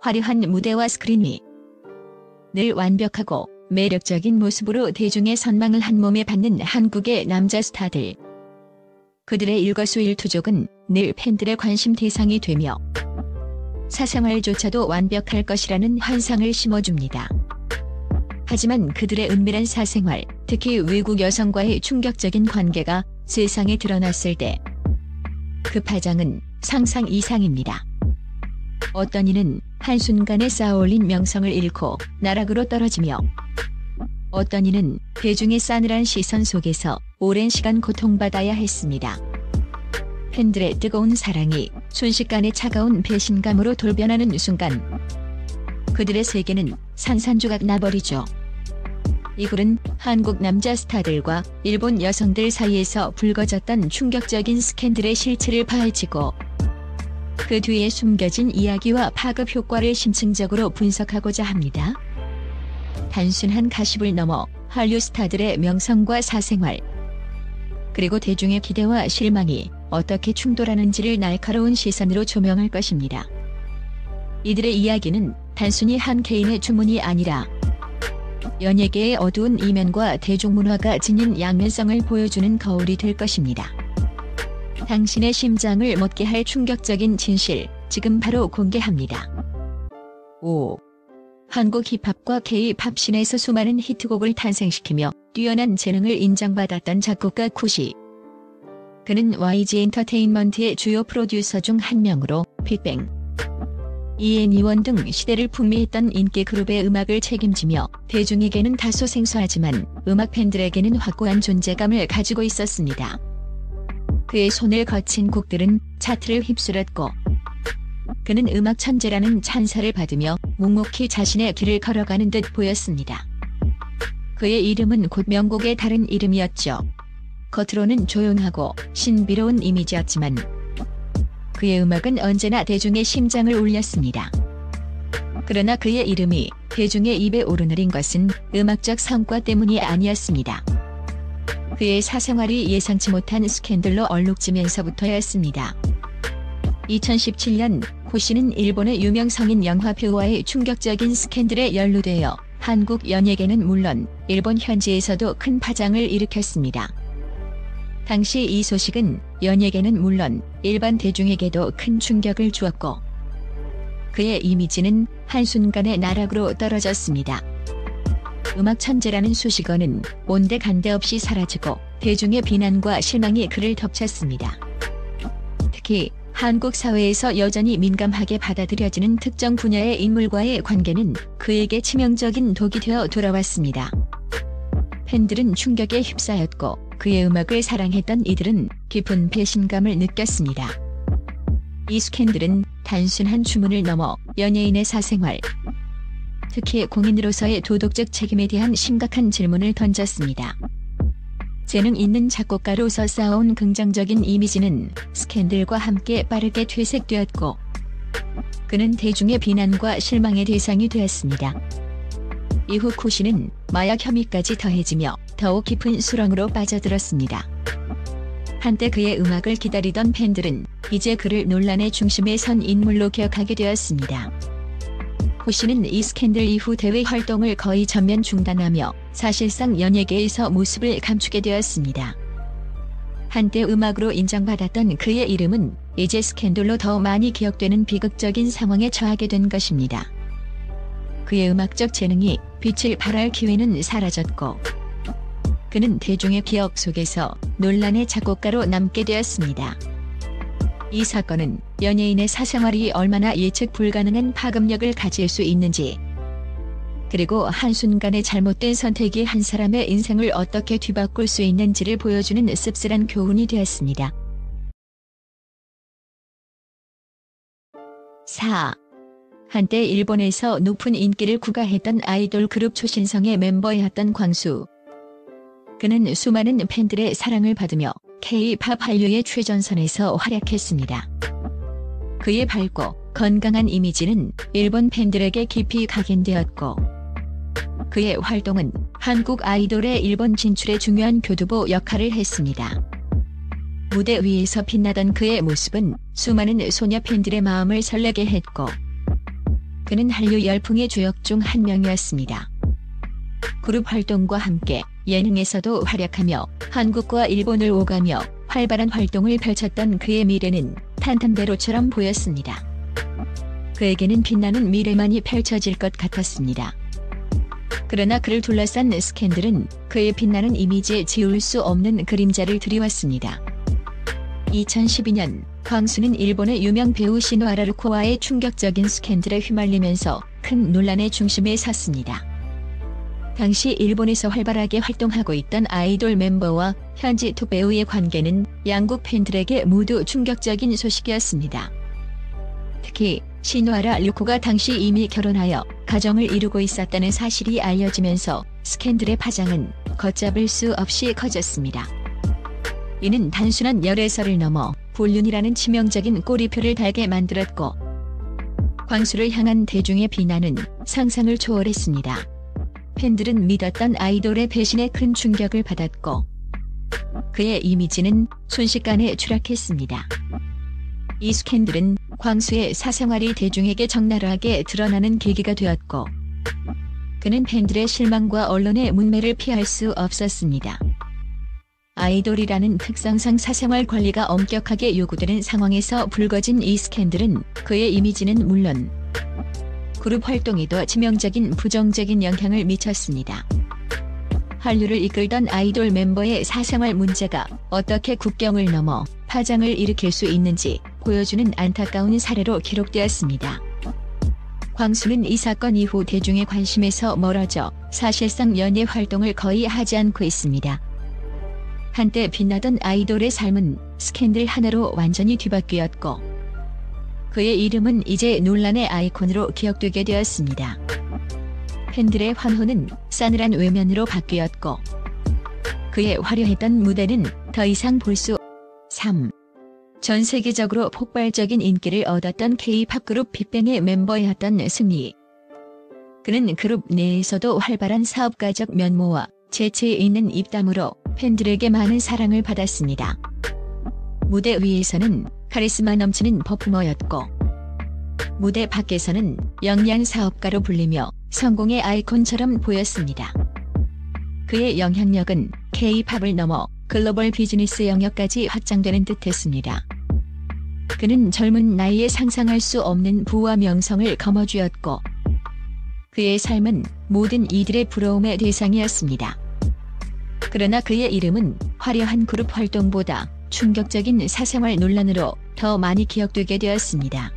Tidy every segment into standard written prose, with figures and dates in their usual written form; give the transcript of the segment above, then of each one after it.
화려한 무대와 스크린 위. 늘 완벽하고 매력적인 모습으로 대중의 선망을 한몸에 받는 한국의 남자 스타들. 그들의 일거수일투족은 늘 팬들의 관심 대상이 되며 사생활조차도 완벽할 것이라는 환상을 심어줍니다. 하지만 그들의 은밀한 사생활, 특히 외국 여성과의 충격적인 관계가 세상에 드러났을 때 그 파장은 상상 이상입니다. 어떤 이는 한순간에 쌓아올린 명성을 잃고 나락으로 떨어지며 어떤 이는 대중의 싸늘한 시선 속에서 오랜 시간 고통받아야 했습니다. 팬들의 뜨거운 사랑이 순식간에 차가운 배신감으로 돌변하는 순간 그들의 세계는 산산조각 나버리죠. 이 글은 한국 남자 스타들과 일본 여성들 사이에서 불거졌던 충격적인 스캔들의 실체를 파헤치고 그 뒤에 숨겨진 이야기와 파급 효과를 심층적으로 분석하고자 합니다. 단순한 가십을 넘어 한류 스타들의 명성과 사생활, 그리고 대중의 기대와 실망이 어떻게 충돌하는지를 날카로운 시선으로 조명할 것입니다. 이들의 이야기는 단순히 한 개인의 주문이 아니라 연예계의 어두운 이면과 대중문화가 지닌 양면성을 보여주는 거울이 될 것입니다. 당신의 심장을 멎게 할 충격적인 진실, 지금 바로 공개합니다. 5. 한국 힙합과 K-팝 씬에서 수많은 히트곡을 탄생시키며 뛰어난 재능을 인정받았던 작곡가 쿠시. 그는 YG 엔터테인먼트의 주요 프로듀서 중 한 명으로 빅뱅, ENE1 등 시대를 풍미했던 인기 그룹의 음악을 책임지며 대중에게는 다소 생소하지만 음악 팬들에게는 확고한 존재감을 가지고 있었습니다. 그의 손을 거친 곡들은 차트를 휩쓸었고 그는 음악 천재라는 찬사를 받으며 묵묵히 자신의 길을 걸어가는 듯 보였습니다. 그의 이름은 곧 명곡의 다른 이름이었죠. 겉으로는 조용하고 신비로운 이미지였지만 그의 음악은 언제나 대중의 심장을 울렸습니다. 그러나 그의 이름이 대중의 입에 오르내린 것은 음악적 성과 때문이 아니었습니다. 그의 사생활이 예상치 못한 스캔들로 얼룩지면서부터였습니다. 2017년 쿠시는 일본의 유명 성인 영화 배우와의 충격적인 스캔들에 연루되어 한국 연예계는 물론 일본 현지에서도 큰 파장을 일으켰습니다. 당시 이 소식은 연예계는 물론 일반 대중에게도 큰 충격을 주었고 그의 이미지는 한순간에 나락으로 떨어졌습니다. 음악 천재라는 수식어는 온데간데 없이 사라지고 대중의 비난과 실망이 그를 덮쳤습니다. 특히 한국 사회에서 여전히 민감하게 받아들여지는 특정 분야의 인물과의 관계는 그에게 치명적인 독이 되어 돌아왔습니다. 팬들은 충격에 휩싸였고 그의 음악을 사랑했던 이들은 깊은 배신감을 느꼈습니다. 이 스캔들은 단순한 주문을 넘어 연예인의 사생활, 특히 공인으로서의 도덕적 책임에 대한 심각한 질문을 던졌습니다. 재능 있는 작곡가로서 쌓아온 긍정적인 이미지는 스캔들과 함께 빠르게 퇴색되었고 그는 대중의 비난과 실망의 대상이 되었습니다. 이후 쿠시는 마약 혐의까지 더해지며 더욱 깊은 수렁으로 빠져들었습니다. 한때 그의 음악을 기다리던 팬들은 이제 그를 논란의 중심에 선 인물로 기억하게 되었습니다. 쿠시는 이 스캔들 이후 대외 활동을 거의 전면 중단하며 사실상 연예계에서 모습을 감추게 되었습니다. 한때 음악으로 인정받았던 그의 이름은 이제 스캔들로 더 많이 기억되는 비극적인 상황에 처하게 된 것입니다. 그의 음악적 재능이 빛을 발할 기회는 사라졌고 그는 대중의 기억 속에서 논란의 작곡가로 남게 되었습니다. 이 사건은 연예인의 사생활이 얼마나 예측 불가능한 파급력을 가질 수 있는지, 그리고 한순간의 잘못된 선택이 한 사람의 인생을 어떻게 뒤바꿀 수 있는지를 보여주는 씁쓸한 교훈이 되었습니다. 4. 한때 일본에서 높은 인기를 구가했던 아이돌 그룹 초신성의 멤버였던 광수. 그는 수많은 팬들의 사랑을 받으며 K-팝 한류의 최전선에서 활약했습니다. 그의 밝고 건강한 이미지는 일본 팬들에게 깊이 각인되었고 그의 활동은 한국 아이돌의 일본 진출에 중요한 교두보 역할을 했습니다. 무대 위에서 빛나던 그의 모습은 수많은 소녀 팬들의 마음을 설레게 했고 그는 한류 열풍의 주역 중 한 명이었습니다. 그룹 활동과 함께 예능에서도 활약하며 한국과 일본을 오가며 활발한 활동을 펼쳤던 그의 미래는 탄탄대로처럼 보였습니다. 그에게는 빛나는 미래만이 펼쳐질 것 같았습니다. 그러나 그를 둘러싼 스캔들은 그의 빛나는 이미지에 지울 수 없는 그림자를 들이왔습니다. 2012년 광수는 일본의 유명 배우 시노하라 루코와의 충격적인 스캔들에 휘말리면서 큰 논란의 중심에 섰습니다. 당시 일본에서 활발하게 활동하고 있던 아이돌 멤버와 현지 톱 배우의 관계는 양국 팬들에게 모두 충격적인 소식이었습니다. 특히 시노하라 루코가 당시 이미 결혼하여 가정을 이루고 있었다는 사실이 알려지면서 스캔들의 파장은 걷잡을 수 없이 커졌습니다. 이는 단순한 열애설을 넘어 불륜이라는 치명적인 꼬리표를 달게 만들었고, 광수를 향한 대중의 비난은 상상을 초월했습니다. 팬들은 믿었던 아이돌의 배신에 큰 충격을 받았고, 그의 이미지는 순식간에 추락했습니다. 이 스캔들은 광수의 사생활이 대중에게 적나라하게 드러나는 계기가 되었고, 그는 팬들의 실망과 언론의 문매를 피할 수 없었습니다. 아이돌이라는 특성상 사생활 관리가 엄격하게 요구되는 상황에서 불거진 이 스캔들은 그의 이미지는 물론 그룹 활동에도 치명적인 부정적인 영향을 미쳤습니다. 한류를 이끌던 아이돌 멤버의 사생활 문제가 어떻게 국경을 넘어 파장을 일으킬 수 있는지 보여주는 안타까운 사례로 기록되었습니다. 광수는 이 사건 이후 대중의 관심에서 멀어져 사실상 연예 활동을 거의 하지 않고 있습니다. 한때 빛나던 아이돌의 삶은 스캔들 하나로 완전히 뒤바뀌었고, 그의 이름은 이제 논란의 아이콘으로 기억되게 되었습니다. 팬들의 환호는 싸늘한 외면으로 바뀌었고, 그의 화려했던 무대는 더 이상 볼 수 3. 전 세계적으로 폭발적인 인기를 얻었던 K-팝 그룹 빅뱅의 멤버였던 승리. 그는 그룹 내에서도 활발한 사업가적 면모와 재치 있는 입담으로 팬들에게 많은 사랑을 받았습니다. 무대 위에서는 카리스마 넘치는 퍼포머였고, 무대 밖에서는 영리한 사업가로 불리며 성공의 아이콘처럼 보였습니다. 그의 영향력은 K-팝을 넘어 글로벌 비즈니스 영역까지 확장되는 듯했습니다. 그는 젊은 나이에 상상할 수 없는 부와 명성을 거머쥐었고, 그의 삶은 모든 이들의 부러움의 대상이었습니다. 그러나 그의 이름은 화려한 그룹 활동보다 충격적인 사생활 논란으로 더 많이 기억되게 되었습니다.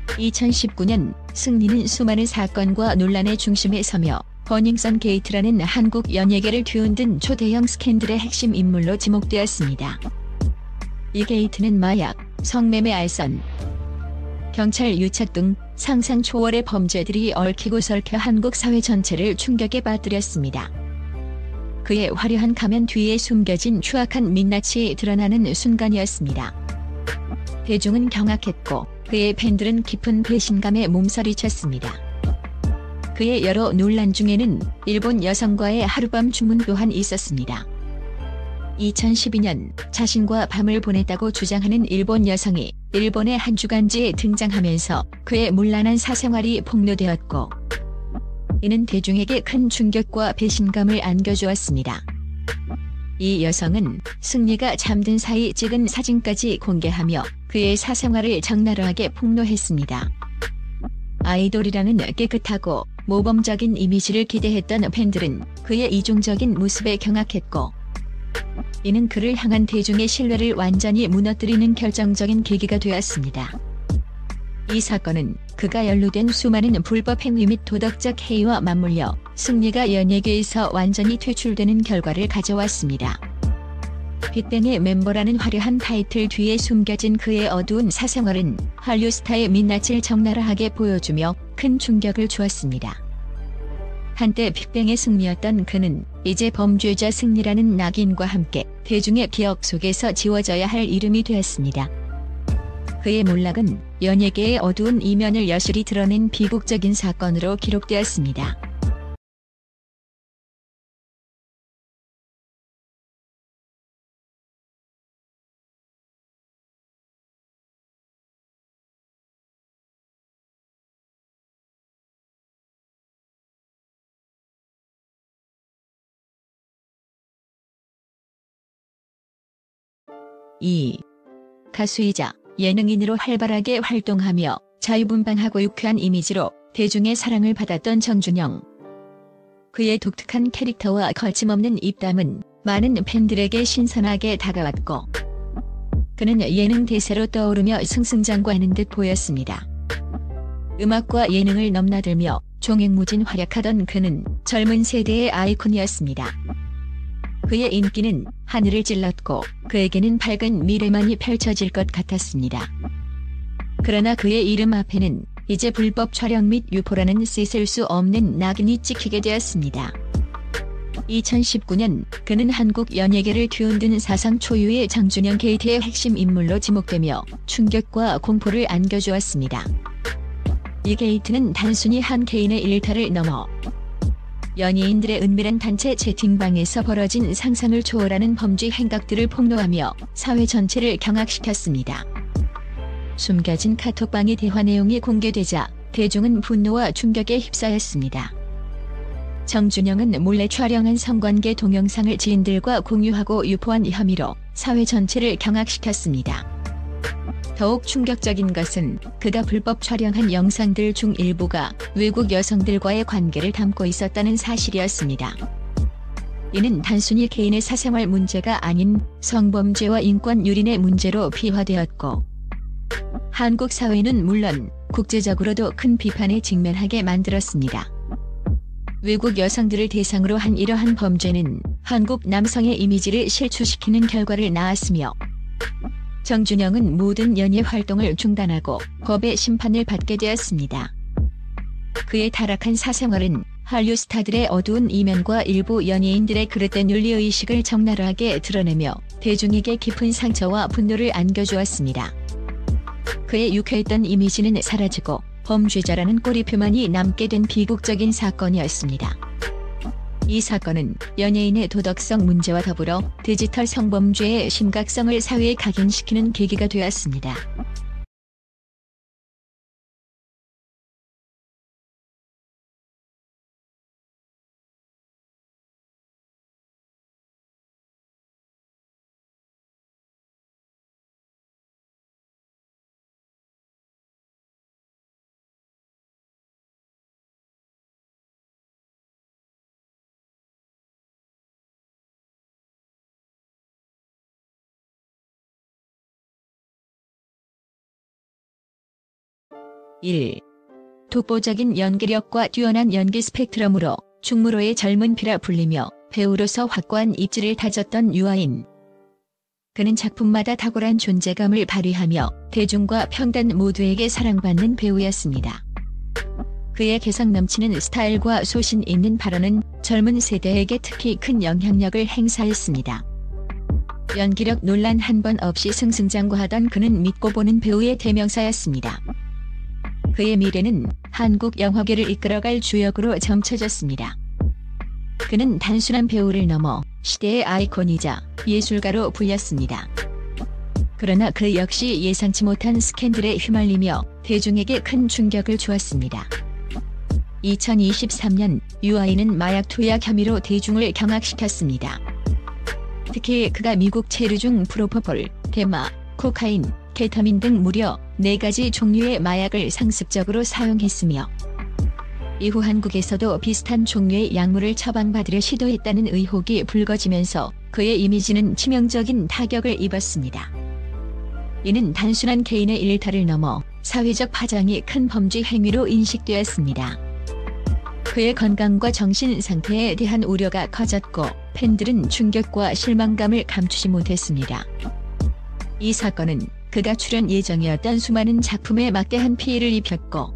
2019년 승리는 수많은 사건과 논란의 중심에 서며 버닝썬 게이트라는 한국 연예계를 뒤흔든 초대형 스캔들의 핵심 인물로 지목되었습니다. 이 게이트는 마약, 성매매 알선, 경찰 유착 등 상상 초월의 범죄들이 얽히고 설켜 한국 사회 전체를 충격에 빠뜨렸습니다. 그의 화려한 가면 뒤에 숨겨진 추악한 민낯이 드러나는 순간이었습니다. 대중은 경악했고, 그의 팬들은 깊은 배신감에 몸서리쳤습니다. 그의 여러 논란 중에는 일본 여성과의 하룻밤 주문 또한 있었습니다. 2012년 자신과 밤을 보냈다고 주장하는 일본 여성이 일본의 한 주간지에 등장하면서 그의 문란한 사생활이 폭로되었고, 이는 대중에게 큰 충격과 배신감을 안겨주었습니다. 이 여성은 승리가 잠든 사이 찍은 사진까지 공개하며 그의 사생활을 적나라하게 폭로했습니다. 아이돌이라는 깨끗하고 모범적인 이미지를 기대했던 팬들은 그의 이중적인 모습에 경악했고, 이는 그를 향한 대중의 신뢰를 완전히 무너뜨리는 결정적인 계기가 되었습니다. 이 사건은 그가 연루된 수많은 불법 행위 및 도덕적 해이와 맞물려 승리가 연예계에서 완전히 퇴출되는 결과를 가져왔습니다. 빅뱅의 멤버라는 화려한 타이틀 뒤에 숨겨진 그의 어두운 사생활은 한류 스타의 민낯을 적나라하게 보여주며 큰 충격을 주었습니다. 한때 빅뱅의 승리였던 그는 이제 범죄자 승리라는 낙인과 함께 대중의 기억 속에서 지워져야 할 이름이 되었습니다. 그의 몰락은 연예계의 어두운 이면을 여실히 드러낸 비극적인 사건으로 기록되었습니다. 2. 가수이자 예능인으로 활발하게 활동하며 자유분방하고 유쾌한 이미지로 대중의 사랑을 받았던 정준영. 그의 독특한 캐릭터와 거침없는 입담은 많은 팬들에게 신선하게 다가왔고 그는 예능 대세로 떠오르며 승승장구하는 듯 보였습니다. 음악과 예능을 넘나들며 종횡무진 활약하던 그는 젊은 세대의 아이콘이었습니다. 그의 인기는 하늘을 찔렀고 그에게는 밝은 미래만이 펼쳐질 것 같았습니다. 그러나 그의 이름 앞에는 이제 불법 촬영 및 유포라는 씻을 수 없는 낙인이 찍히게 되었습니다. 2019년 그는 한국 연예계를 뒤흔든 사상 초유의 정준영 게이트의 핵심 인물로 지목되며 충격과 공포를 안겨주었습니다. 이 게이트는 단순히 한 개인의 일탈을 넘어 연예인들의 은밀한 단체 채팅방에서 벌어진 상상을 초월하는 범죄 행각들을 폭로하며 사회 전체를 경악시켰습니다. 숨겨진 카톡방의 대화 내용이 공개되자 대중은 분노와 충격에 휩싸였습니다. 정준영은 몰래 촬영한 성관계 동영상을 지인들과 공유하고 유포한 혐의로 사회 전체를 경악시켰습니다. 더욱 충격적인 것은 그가 불법 촬영한 영상들 중 일부가 외국 여성들과의 관계를 담고 있었다는 사실이었습니다. 이는 단순히 개인의 사생활 문제가 아닌 성범죄와 인권 유린의 문제로 비화되었고 한국 사회는 물론 국제적으로도 큰 비판에 직면하게 만들었습니다. 외국 여성들을 대상으로 한 이러한 범죄는 한국 남성의 이미지를 실추시키는 결과를 낳았으며 정준영은 모든 연예 활동을 중단하고 법의 심판을 받게 되었습니다. 그의 타락한 사생활은 한류 스타들의 어두운 이면과 일부 연예인들의 그릇된 윤리의식을 적나라하게 드러내며 대중에게 깊은 상처와 분노를 안겨주었습니다. 그의 유쾌했던 이미지는 사라지고 범죄자라는 꼬리표만이 남게 된 비극적인 사건이었습니다. 이 사건은 연예인의 도덕성 문제와 더불어 디지털 성범죄의 심각성을 사회에 각인시키는 계기가 되었습니다. (1) 독보적인 연기력과 뛰어난 연기 스펙트럼으로 충무로의 젊은 피라 불리며 배우로서 확고한 입지를 다졌던 유아인. 그는 작품마다 탁월한 존재감을 발휘하며 대중과 평단 모두에게 사랑받는 배우였습니다. 그의 개성 넘치는 스타일과 소신 있는 발언은 젊은 세대에게 특히 큰 영향력을 행사했습니다. 연기력 논란 한 번 없이 승승장구하던 그는 믿고 보는 배우의 대명사였습니다. 그의 미래는 한국 영화계를 이끌어갈 주역으로 점쳐졌습니다. 그는 단순한 배우를 넘어 시대의 아이콘이자 예술가로 불렸습니다. 그러나 그 역시 예상치 못한 스캔들에 휘말리며 대중에게 큰 충격을 주었습니다. 2023년 유아인은 마약 투약 혐의로 대중을 경악시켰습니다. 특히 그가 미국 체류 중 프로포폴, 대마, 코카인, 케타민 등 무려 4가지 종류의 마약을 상습적으로 사용했으며 이후 한국에서도 비슷한 종류의 약물을 처방받으려 시도했다는 의혹이 불거지면서 그의 이미지는 치명적인 타격을 입었습니다. 이는 단순한 개인의 일탈을 넘어 사회적 파장이 큰 범죄 행위로 인식되었습니다. 그의 건강과 정신 상태에 대한 우려가 커졌고 팬들은 충격과 실망감을 감추지 못했습니다. 이 사건은 그가 출연 예정이었던 수많은 작품에 막대한 피해를 입혔고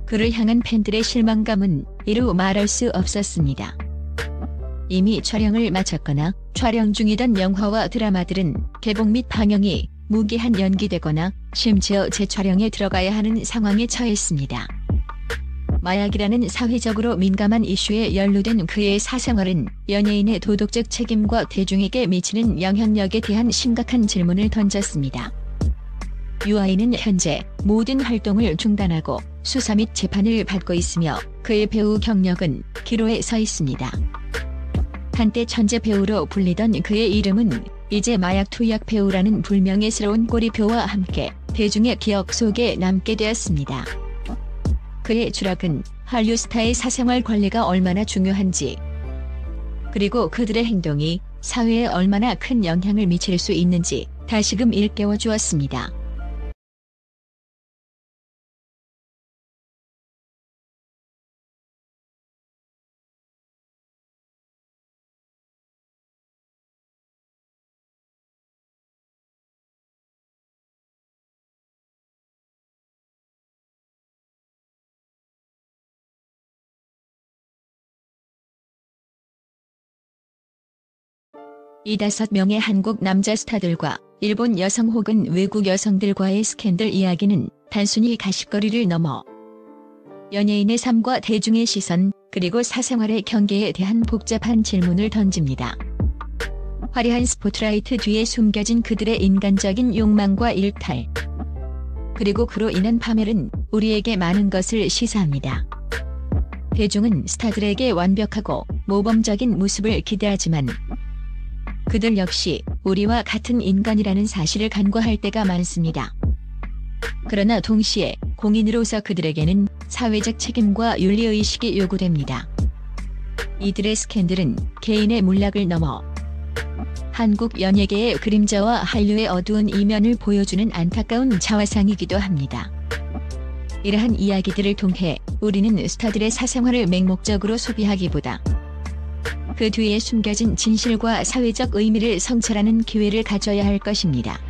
그를 향한 팬들의 실망감은 이루 말할 수 없었습니다. 이미 촬영을 마쳤거나 촬영 중이던 영화와 드라마들은 개봉 및 방영이 무기한 연기되거나 심지어 재촬영에 들어가야 하는 상황에 처했습니다. 마약이라는 사회적으로 민감한 이슈에 연루된 그의 사생활은 연예인의 도덕적 책임과 대중에게 미치는 영향력에 대한 심각한 질문을 던졌습니다. 유아인은 현재 모든 활동을 중단하고 수사 및 재판을 받고 있으며 그의 배우 경력은 기로에 서 있습니다. 한때 천재 배우로 불리던 그의 이름은 이제 마약 투약 배우라는 불명예스러운 꼬리표와 함께 대중의 기억 속에 남게 되었습니다. 그의 추락은 한류 스타의 사생활 관리가 얼마나 중요한지, 그리고 그들의 행동이 사회에 얼마나 큰 영향을 미칠 수 있는지 다시금 일깨워 주었습니다. 이 5명의 한국 남자 스타들과 일본 여성 혹은 외국 여성들과의 스캔들 이야기는 단순히 가십거리를 넘어 연예인의 삶과 대중의 시선, 그리고 사생활의 경계에 대한 복잡한 질문을 던집니다. 화려한 스포트라이트 뒤에 숨겨진 그들의 인간적인 욕망과 일탈, 그리고 그로 인한 파멸은 우리에게 많은 것을 시사합니다. 대중은 스타들에게 완벽하고 모범적인 모습을 기대하지만 그들 역시 우리와 같은 인간이라는 사실을 간과할 때가 많습니다. 그러나 동시에 공인으로서 그들에게는 사회적 책임과 윤리의식이 요구됩니다. 이들의 스캔들은 개인의 문락을 넘어 한국 연예계의 그림자와 한류의 어두운 이면을 보여주는 안타까운 자화상이기도 합니다. 이러한 이야기들을 통해 우리는 스타들의 사생활을 맹목적으로 소비하기보다 그 뒤에 숨겨진 진실과 사회적 의미를 성찰하는 기회를 가져야 할 것입니다.